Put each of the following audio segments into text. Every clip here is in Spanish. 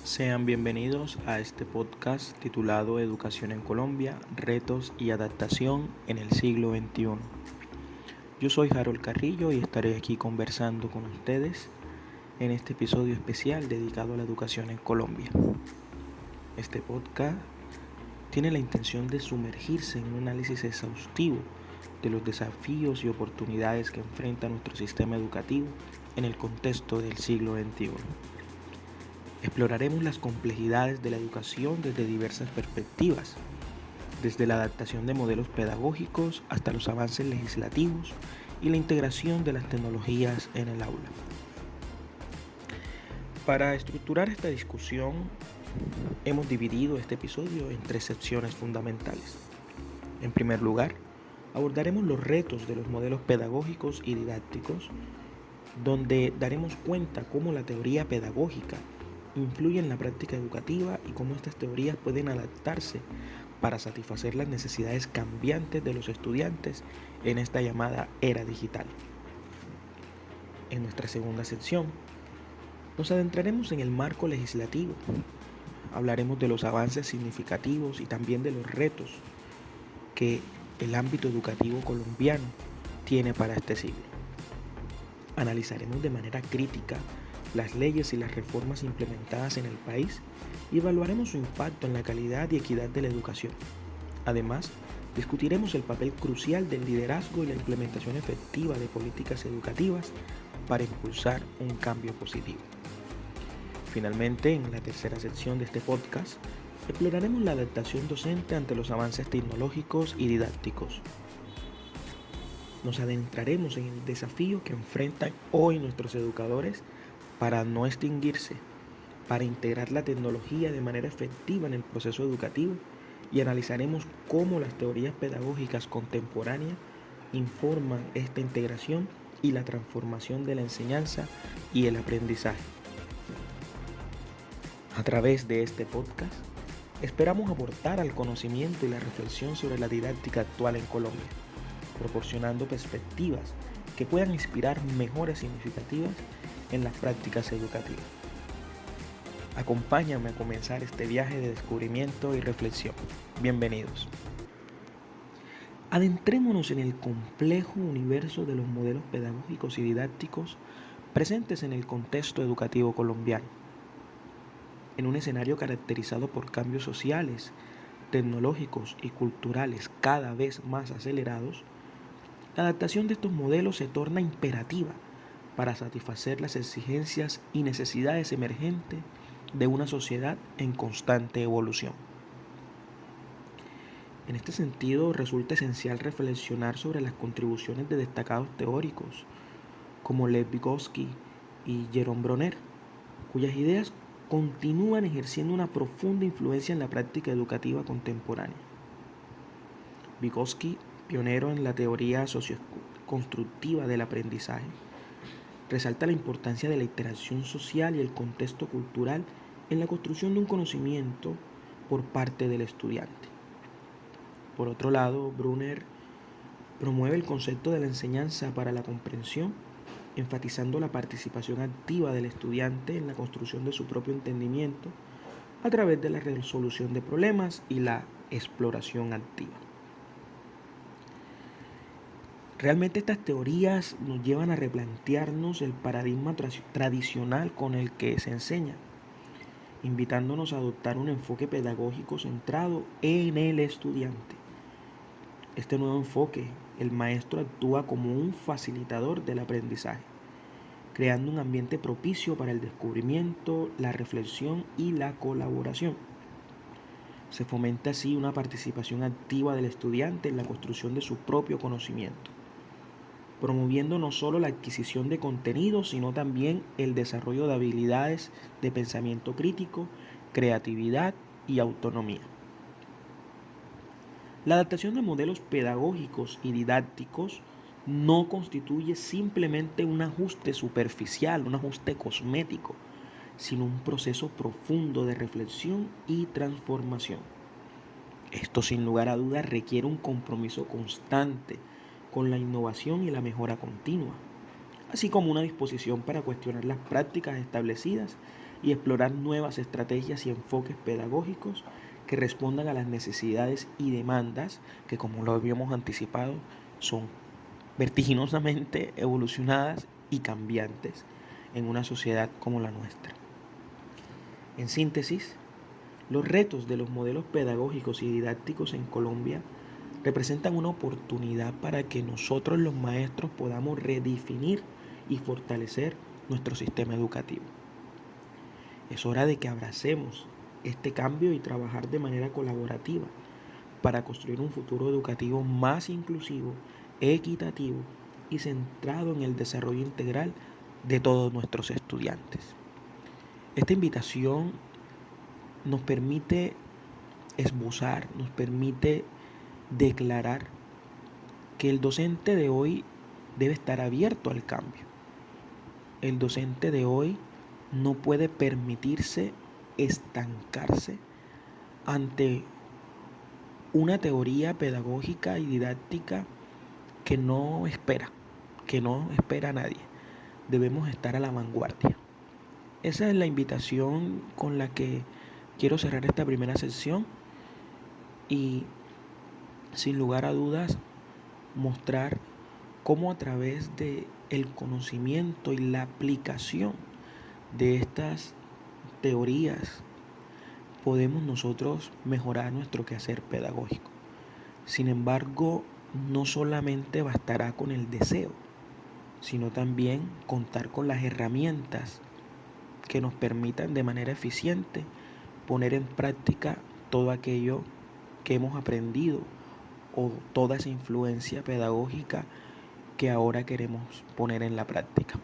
Sean bienvenidos a este podcast titulado Educación en Colombia, Retos y Adaptación en el siglo XXI. Yo soy Harold Carrillo y estaré aquí conversando con ustedes en este episodio especial dedicado a la educación en Colombia. Este podcast tiene la intención de sumergirse en un análisis exhaustivo de los desafíos y oportunidades que enfrenta nuestro sistema educativo en el contexto del siglo XXI. Exploraremos las complejidades de la educación desde diversas perspectivas, desde la adaptación de modelos pedagógicos hasta los avances legislativos y la integración de las tecnologías en el aula. Para estructurar esta discusión, hemos dividido este episodio en tres secciones fundamentales. En primer lugar, abordaremos los retos de los modelos pedagógicos y didácticos, donde daremos cuenta cómo la teoría pedagógica influye en la práctica educativa y cómo estas teorías pueden adaptarse para satisfacer las necesidades cambiantes de los estudiantes en esta llamada era digital. En nuestra segunda sección, nos adentraremos en el marco legislativo. Hablaremos de los avances significativos y también de los retos que el ámbito educativo colombiano tiene para este siglo. Analizaremos de manera crítica las leyes y las reformas implementadas en el país y evaluaremos su impacto en la calidad y equidad de la educación. Además, discutiremos el papel crucial del liderazgo y la implementación efectiva de políticas educativas para impulsar un cambio positivo. Finalmente, en la tercera sección de este podcast, exploraremos la adaptación docente ante los avances tecnológicos y didácticos. Nos adentraremos en el desafío que enfrentan hoy nuestros educadores para no extinguirse, para integrar la tecnología de manera efectiva en el proceso educativo y analizaremos cómo las teorías pedagógicas contemporáneas informan esta integración y la transformación de la enseñanza y el aprendizaje. A través de este podcast, esperamos aportar al conocimiento y la reflexión sobre la didáctica actual en Colombia, proporcionando perspectivas que puedan inspirar mejoras significativas en las prácticas educativas. Acompáñame a comenzar este viaje de descubrimiento y reflexión. Bienvenidos. Adentrémonos en el complejo universo de los modelos pedagógicos y didácticos presentes en el contexto educativo colombiano. En un escenario caracterizado por cambios sociales, tecnológicos y culturales cada vez más acelerados, la adaptación de estos modelos se torna imperativa para satisfacer las exigencias y necesidades emergentes de una sociedad en constante evolución. En este sentido, resulta esencial reflexionar sobre las contribuciones de destacados teóricos como Lev Vygotsky y Jerome Bruner, cuyas ideas continúan ejerciendo una profunda influencia en la práctica educativa contemporánea. Vygotsky, pionero en la teoría socioconstructiva del aprendizaje, resalta la importancia de la interacción social y el contexto cultural en la construcción de un conocimiento por parte del estudiante. Por otro lado, Bruner promueve el concepto de la enseñanza para la comprensión, enfatizando la participación activa del estudiante en la construcción de su propio entendimiento a través de la resolución de problemas y la exploración activa. Realmente estas teorías nos llevan a replantearnos el paradigma tradicional con el que se enseña, invitándonos a adoptar un enfoque pedagógico centrado en el estudiante. Este nuevo enfoque, el maestro actúa como un facilitador del aprendizaje, creando un ambiente propicio para el descubrimiento, la reflexión y la colaboración. Se fomenta así una participación activa del estudiante en la construcción de su propio conocimiento, promoviendo no solo la adquisición de contenidos, sino también el desarrollo de habilidades de pensamiento crítico, creatividad y autonomía. La adaptación de modelos pedagógicos y didácticos no constituye simplemente un ajuste superficial, un ajuste cosmético, sino un proceso profundo de reflexión y transformación. Esto sin lugar a dudas requiere un compromiso constante con la innovación y la mejora continua, así como una disposición para cuestionar las prácticas establecidas y explorar nuevas estrategias y enfoques pedagógicos que respondan a las necesidades y demandas que, como lo habíamos anticipado, son vertiginosamente evolucionadas y cambiantes en una sociedad como la nuestra. En síntesis, los retos de los modelos pedagógicos y didácticos en Colombia representan una oportunidad para que nosotros los maestros podamos redefinir y fortalecer nuestro sistema educativo. Es hora de que abracemos este cambio y trabajar de manera colaborativa para construir un futuro educativo más inclusivo, equitativo y centrado en el desarrollo integral de todos nuestros estudiantes. Esta invitación nos permite esbozar, nos permite declarar que el docente de hoy debe estar abierto al cambio. El docente de hoy no puede permitirse estancarse ante una teoría pedagógica y didáctica que no espera a nadie. Debemos estar a la vanguardia. Esa es la invitación con la que quiero cerrar esta primera sesión y, sin lugar a dudas, mostrar cómo a través de el conocimiento y la aplicación de estas teorías podemos nosotros mejorar nuestro quehacer pedagógico. Sin embargo, no solamente bastará con el deseo, sino también contar con las herramientas que nos permitan de manera eficiente poner en práctica todo aquello que hemos aprendido o toda esa influencia pedagógica que ahora queremos poner en la práctica.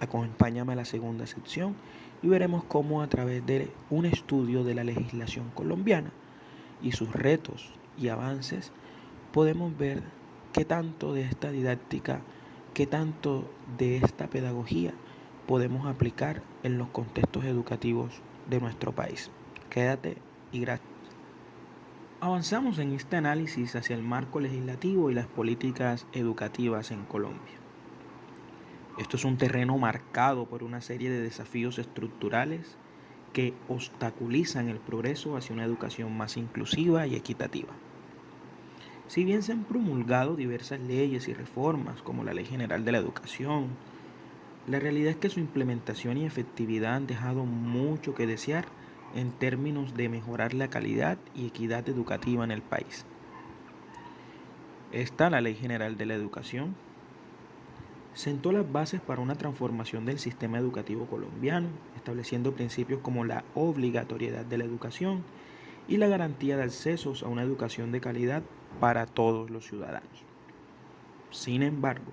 Acompáñame a la segunda sección y veremos cómo, a través de un estudio de la legislación colombiana y sus retos y avances, podemos ver qué tanto de esta didáctica, qué tanto de esta pedagogía podemos aplicar en los contextos educativos de nuestro país. Quédate y gracias. Avanzamos en este análisis hacia el marco legislativo y las políticas educativas en Colombia. Esto es un terreno marcado por una serie de desafíos estructurales que obstaculizan el progreso hacia una educación más inclusiva y equitativa. Si bien se han promulgado diversas leyes y reformas, como la Ley General de la Educación, la realidad es que su implementación y efectividad han dejado mucho que desear en términos de mejorar la calidad y equidad educativa en el país. La Ley General de la Educación sentó las bases para una transformación del sistema educativo colombiano, estableciendo principios como la obligatoriedad de la educación y la garantía de accesos a una educación de calidad para todos los ciudadanos. Sin embargo,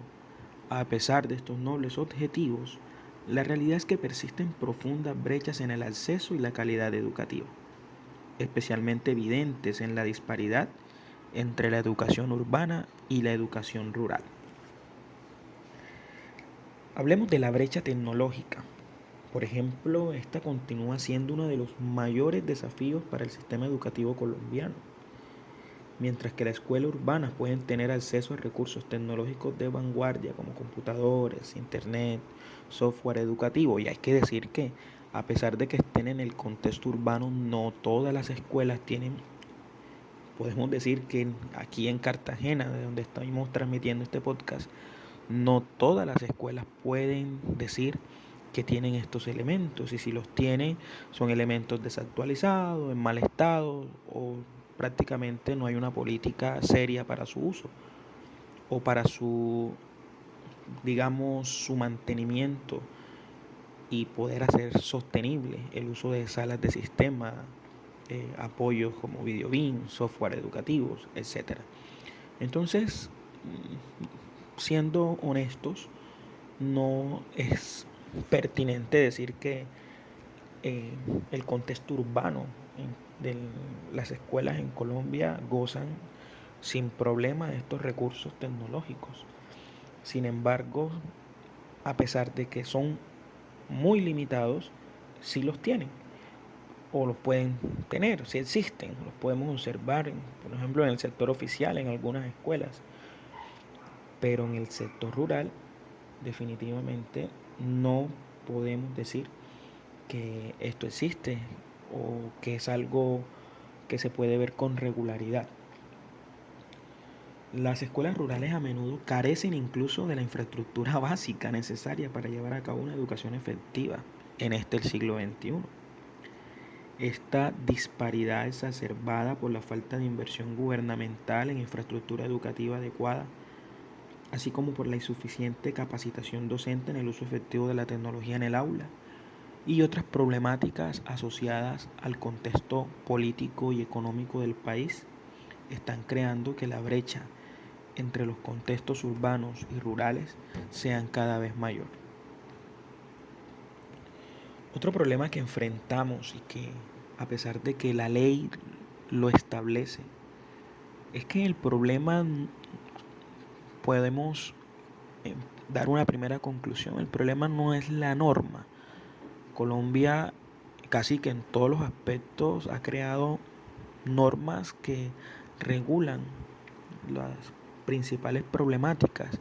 a pesar de estos nobles objetivos, la realidad es que persisten profundas brechas en el acceso y la calidad educativa, especialmente evidentes en la disparidad entre la educación urbana y la educación rural. Hablemos de la brecha tecnológica. Por ejemplo, esta continúa siendo uno de los mayores desafíos para el sistema educativo colombiano. Mientras que las escuelas urbanas pueden tener acceso a recursos tecnológicos de vanguardia como computadores, internet, software educativo, y hay que decir que a pesar de que estén en el contexto urbano, no todas las escuelas tienen, podemos decir que aquí en Cartagena, de donde estamos transmitiendo este podcast, no todas las escuelas pueden decir que tienen estos elementos, y si los tienen son elementos desactualizados, en mal estado, o prácticamente no hay una política seria para su uso o para su, digamos, su mantenimiento y poder hacer sostenible el uso de salas de sistema, apoyos como VideoBeam, software educativos, etc. Entonces, siendo honestos, no es pertinente decir que el contexto urbano de las escuelas en Colombia gozan sin problema de estos recursos tecnológicos. Sin embargo, a pesar de que son muy limitados, sí los tienen o los pueden tener, sí existen, los podemos observar, por ejemplo, en el sector oficial, en algunas escuelas, pero en el sector rural definitivamente no podemos decir que esto existe o que es algo que se puede ver con regularidad. Las escuelas rurales a menudo carecen incluso de la infraestructura básica necesaria para llevar a cabo una educación efectiva en el siglo XXI. Esta disparidad exacerbada por la falta de inversión gubernamental en infraestructura educativa adecuada, así como por la insuficiente capacitación docente en el uso efectivo de la tecnología en el aula y otras problemáticas asociadas al contexto político y económico del país, están creando que la brecha entre los contextos urbanos y rurales sean cada vez mayor. Otro problema que enfrentamos y que, a pesar de que la ley lo establece, es que el problema podemos dar una primera conclusión. El problema no es la norma. Colombia casi que en todos los aspectos ha creado normas que regulan las principales problemáticas.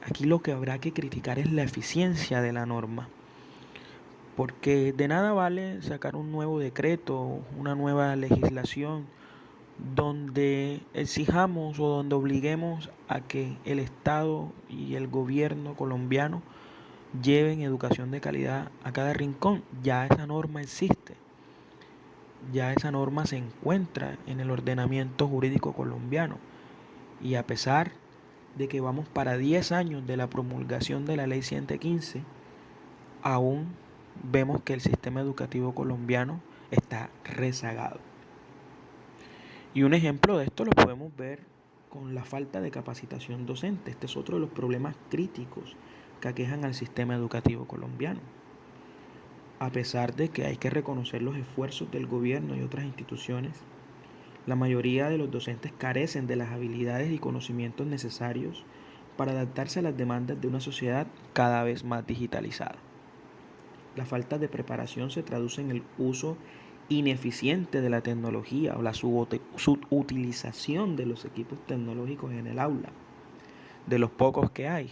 Aquí lo que habrá que criticar es la eficiencia de la norma, porque de nada vale sacar un nuevo decreto, una nueva legislación donde exijamos o donde obliguemos a que el Estado y el gobierno colombiano lleven educación de calidad a cada rincón. Ya esa norma existe, ya esa norma se encuentra en el ordenamiento jurídico colombiano, y a pesar de que vamos para 10 años de la promulgación de la ley 115, aún vemos que el sistema educativo colombiano está rezagado. Y un ejemplo de esto lo podemos ver con la falta de capacitación docente. Este es otro de los problemas críticos que aquejan al sistema educativo colombiano. A pesar de que hay que reconocer los esfuerzos del gobierno y otras instituciones, la mayoría de los docentes carecen de las habilidades y conocimientos necesarios para adaptarse a las demandas de una sociedad cada vez más digitalizada. La falta de preparación se traduce en el uso ineficiente de la tecnología o la subutilización de los equipos tecnológicos en el aula, de los pocos que hay,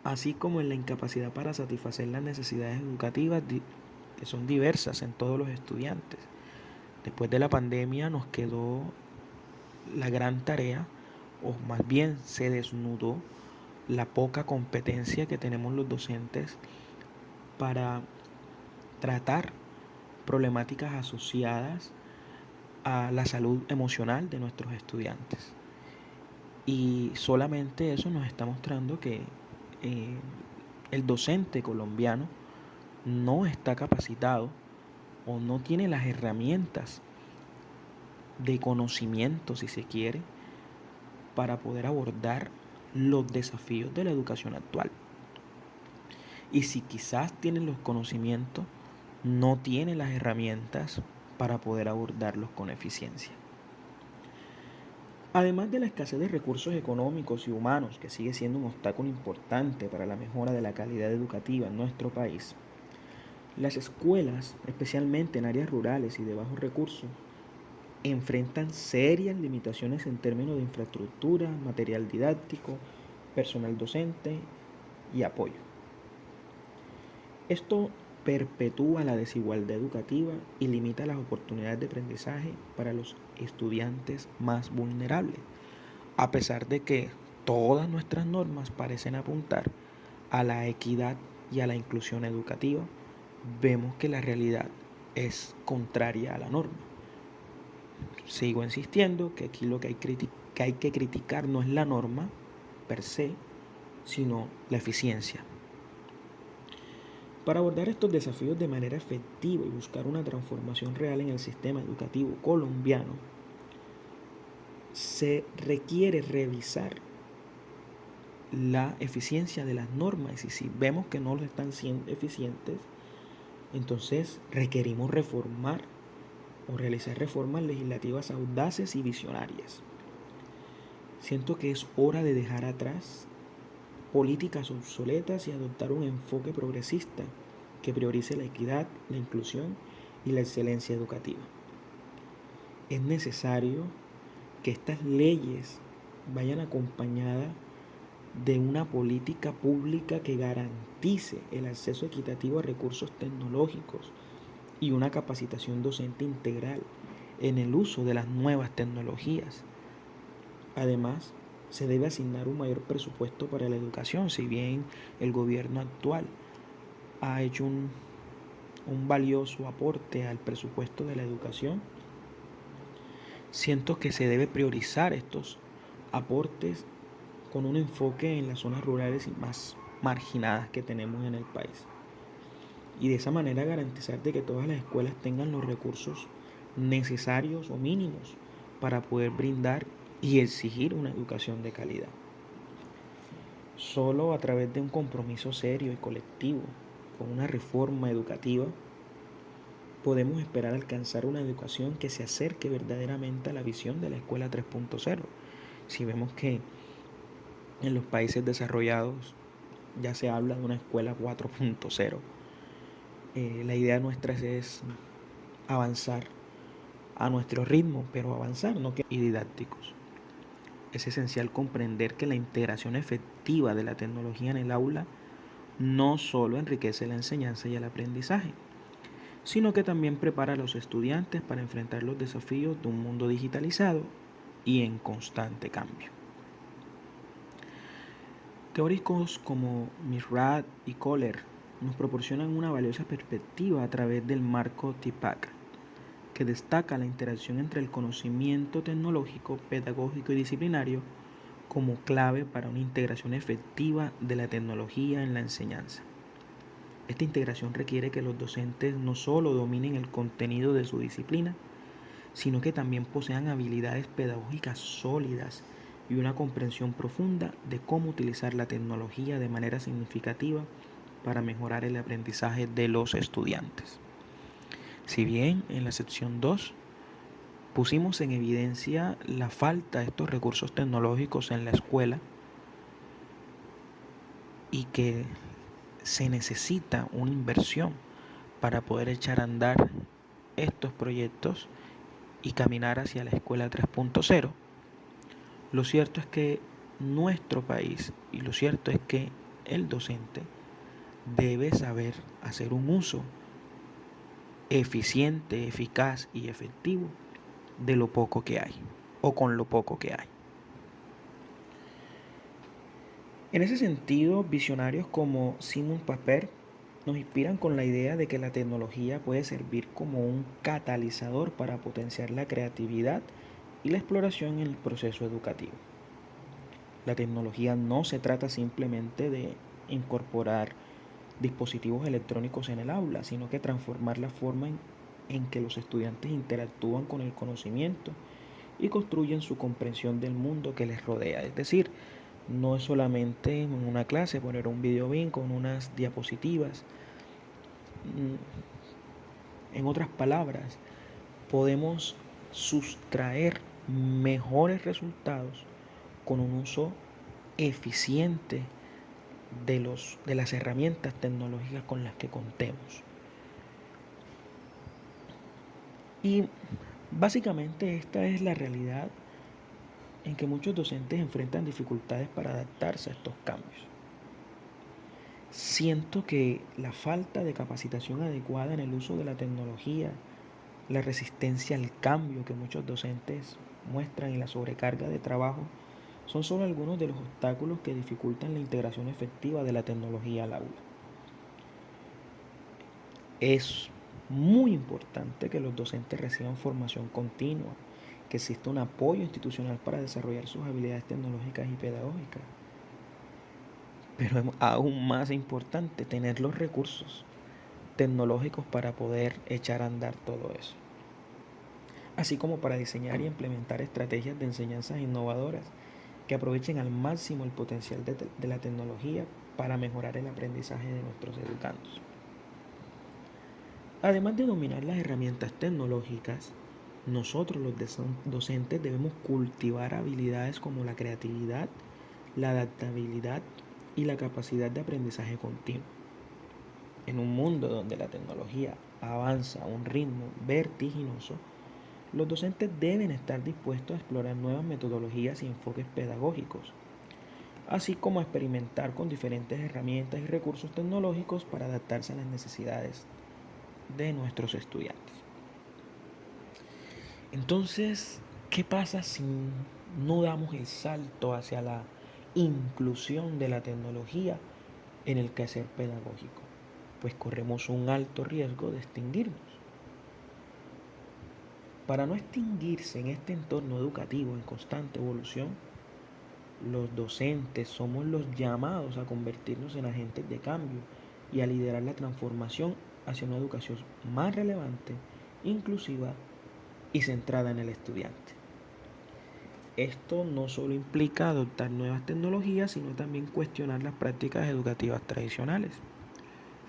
así como en la incapacidad para satisfacer las necesidades educativas que son diversas en todos los estudiantes. Después de la pandemia nos quedó la gran tarea, o más bien se desnudó la poca competencia que tenemos los docentes para tratar problemáticas asociadas a la salud emocional de nuestros estudiantes. Y solamente eso nos está mostrando que el docente colombiano no está capacitado o no tiene las herramientas de conocimiento, si se quiere, para poder abordar los desafíos de la educación actual. Y si quizás tienen los conocimientos, no tienen las herramientas para poder abordarlos con eficiencia. Además de la escasez de recursos económicos y humanos, que sigue siendo un obstáculo importante para la mejora de la calidad educativa en nuestro país, las escuelas, especialmente en áreas rurales y de bajos recursos, enfrentan serias limitaciones en términos de infraestructura, material didáctico, personal docente y apoyo. Esto perpetúa la desigualdad educativa y limita las oportunidades de aprendizaje para los estudiantes más vulnerables, a pesar de que todas nuestras normas parecen apuntar a la equidad y a la inclusión educativa. Vemos que la realidad es contraria a la norma. Sigo insistiendo que aquí lo que hay que criticar no es la norma per se, sino la eficiencia. Para abordar estos desafíos de manera efectiva y buscar una transformación real en el sistema educativo colombiano, se requiere revisar la eficiencia de las normas, y si vemos que no lo están siendo eficientes, entonces requerimos reformar o realizar reformas legislativas audaces y visionarias. Siento que es hora de dejar atrás políticas obsoletas y adoptar un enfoque progresista que priorice la equidad, la inclusión y la excelencia educativa. Es necesario que estas leyes vayan acompañadas de una política pública que garantice el acceso equitativo a recursos tecnológicos y una capacitación docente integral en el uso de las nuevas tecnologías. Además, se debe asignar un mayor presupuesto para la educación, si bien el gobierno actual ha hecho un valioso aporte al presupuesto de la educación. Siento que se debe priorizar estos aportes con un enfoque en las zonas rurales y más marginadas que tenemos en el país. Y de esa manera garantizar de que todas las escuelas tengan los recursos necesarios o mínimos para poder brindar y exigir una educación de calidad. Solo a través de un compromiso serio y colectivo con una reforma educativa podemos esperar alcanzar una educación que se acerque verdaderamente a la visión de la escuela 3.0. Si vemos que en los países desarrollados ya se habla de una escuela 4.0, la idea nuestra es avanzar a nuestro ritmo, pero avanzar, no que y didácticos. Es esencial comprender que la integración efectiva de la tecnología en el aula no solo enriquece la enseñanza y el aprendizaje, sino que también prepara a los estudiantes para enfrentar los desafíos de un mundo digitalizado y en constante cambio. Teóricos como Mishra y Kohler nos proporcionan una valiosa perspectiva a través del marco TIPAC, que destaca la interacción entre el conocimiento tecnológico, pedagógico y disciplinario como clave para una integración efectiva de la tecnología en la enseñanza. Esta integración requiere que los docentes no solo dominen el contenido de su disciplina, sino que también posean habilidades pedagógicas sólidas y una comprensión profunda de cómo utilizar la tecnología de manera significativa para mejorar el aprendizaje de los estudiantes. Si bien en la sección 2 pusimos en evidencia la falta de estos recursos tecnológicos en la escuela y que se necesita una inversión para poder echar a andar estos proyectos y caminar hacia la escuela 3.0, lo cierto es que nuestro país y lo cierto es que el docente debe saber hacer un uso eficiente, eficaz y efectivo de lo poco que hay o con lo poco que hay. En ese sentido, visionarios como Simon Paper nos inspiran con la idea de que la tecnología puede servir como un catalizador para potenciar la creatividad y la exploración en el proceso educativo. La tecnología no se trata simplemente de incorporar dispositivos electrónicos en el aula, sino que transformar la forma en que los estudiantes interactúan con el conocimiento y construyen su comprensión del mundo que les rodea. Es decir, no es solamente en una clase poner un video bien con unas diapositivas. En otras palabras, podemos sustraer mejores resultados con un uso eficiente de las herramientas tecnológicas con las que contemos. Y básicamente esta es la realidad en que muchos docentes enfrentan dificultades para adaptarse a estos cambios. Siento que la falta de capacitación adecuada en el uso de la tecnología, la resistencia al cambio que muchos docentes muestran y la sobrecarga de trabajo son solo algunos de los obstáculos que dificultan la integración efectiva de la tecnología al aula. Es muy importante que los docentes reciban formación continua, que exista un apoyo institucional para desarrollar sus habilidades tecnológicas y pedagógicas. Pero es aún más importante tener los recursos tecnológicos para poder echar a andar todo eso. Así como para diseñar y implementar estrategias de enseñanzas innovadoras que aprovechen al máximo el potencial de la tecnología para mejorar el aprendizaje de nuestros educandos. Además de dominar las herramientas tecnológicas, nosotros los docentes debemos cultivar habilidades como la creatividad, la adaptabilidad y la capacidad de aprendizaje continuo. En un mundo donde la tecnología avanza a un ritmo vertiginoso, los docentes deben estar dispuestos a explorar nuevas metodologías y enfoques pedagógicos. así como a experimentar con diferentes herramientas y recursos tecnológicos para adaptarse a las necesidades de nuestros estudiantes. Entonces, ¿qué pasa si no damos el salto hacia la inclusión de la tecnología en el quehacer pedagógico? Pues corremos un alto riesgo de extinguirnos. Para no extinguirse en este entorno educativo en constante evolución, los docentes somos los llamados a convertirnos en agentes de cambio y a liderar la transformación hacia una educación más relevante, inclusiva y centrada en el estudiante. Esto no solo implica adoptar nuevas tecnologías, sino también cuestionar las prácticas educativas tradicionales,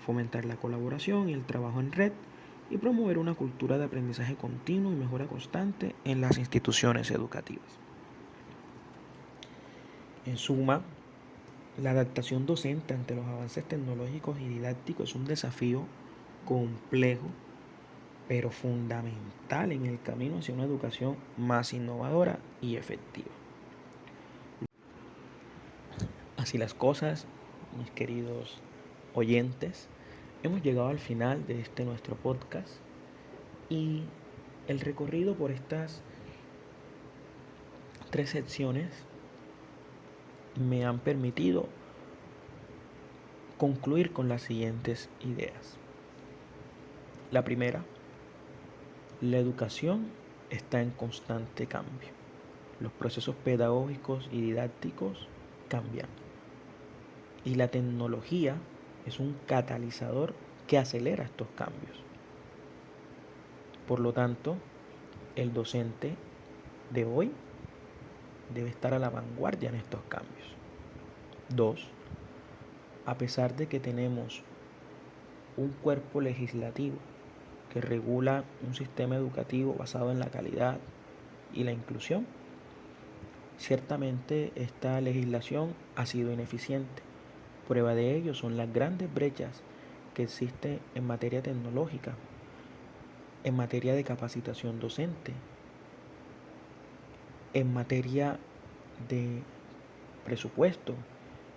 fomentar la colaboración y el trabajo en red y promover una cultura de aprendizaje continuo y mejora constante en las instituciones educativas. En suma, la adaptación docente ante los avances tecnológicos y didácticos es un desafío complejo, pero fundamental en el camino hacia una educación más innovadora y efectiva. Así las cosas, mis queridos oyentes, hemos llegado al final de este nuestro podcast y el recorrido por estas 3 secciones me han permitido concluir con las siguientes ideas. La primera, la educación está en constante cambio. Los procesos pedagógicos y didácticos cambian. Y la tecnología es un catalizador que acelera estos cambios. Por lo tanto, el docente de hoy debe estar a la vanguardia en estos cambios. 2. A pesar de que tenemos un cuerpo legislativo que regula un sistema educativo basado en la calidad y la inclusión, ciertamente esta legislación ha sido ineficiente. Prueba de ello son las grandes brechas que existen en materia tecnológica, en materia de capacitación docente, en materia de presupuesto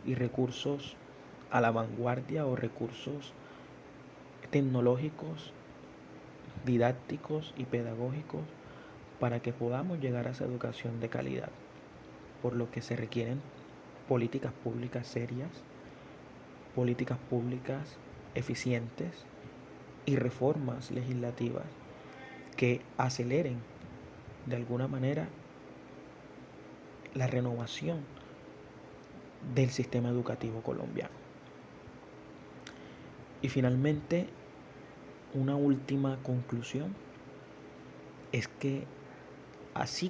y recursos a la vanguardia o recursos tecnológicos, didácticos y pedagógicos para que podamos llegar a esa educación de calidad, por lo que se requieren políticas públicas serias, políticas públicas eficientes y reformas legislativas que aceleren de alguna manera la renovación del sistema educativo colombiano. Y finalmente, una última conclusión es que así